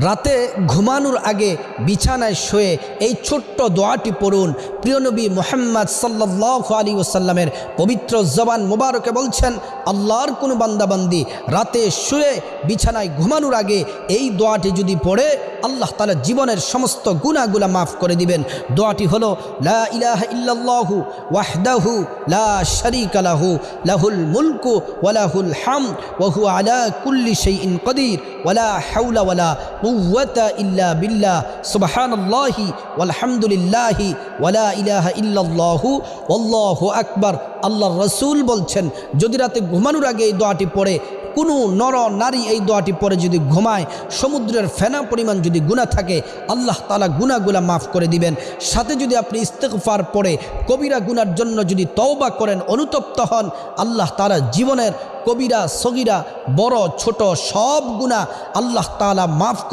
রাতে ঘুমানোর আগে বিছানায় শুয়ে এই ছোট্ট দোয়াটি পড়ুন। প্রিয় নবী মুহাম্মদ সাল্লাল্লাহু আলাইহি ওয়াসাল্লামের পবিত্র জবান মোবারকে বলছেন, আল্লাহর কোনো বান্দাবান্দি রাতে শুয়ে বিছানায় ঘুমানোর আগে এই দোয়াটি যদি পড়ে আল্লাহ তাআলা জীবনের সমস্ত গুনাহগুলো মাফ করে দিবেন। দোয়াটি হলো, লা ইলাহা ইল্লাল্লাহু ওয়াহদাহু লা শারীকা লাহু লাহুল মুলকু ওয়া লাহুল হামদ ওয়া হুয়া আলা কুল্লি শাইইন কাদির ওয়ালা হাওলা ওয়ালা কুওয়াতা ইল্লা বিল্লাহ সুবহানাল্লাহি ওয়ালহামদুলিল্লাহি ওয়ালা ইলাহা ইল্লাল্লাহু ওয়াল্লাহু আকবার। আল্লাহর রাসূল বলছেন, যদি রাতে ঘুমানোর আগে এই দোয়াটি পড়ে কোনো নর নারী এই দোয়াটি পরে যদি ঘুমায়, সমুদ্রের ফেনা পরিমাণ যদি গুনাহ থাকে আল্লাহ তাআলা গুনাহগুলা মাফ করে দিবেন। সাথে যদি আপনি ইস্তেগফার পড়ে কবিরা গুনার জন্য যদি তওবা করেন, অনুতপ্ত হন, আল্লাহ তাআলা জীবনের কবিরা সগীরা বড় ছোট সব গুনাহ আল্লাহ তাআলা মাফ করে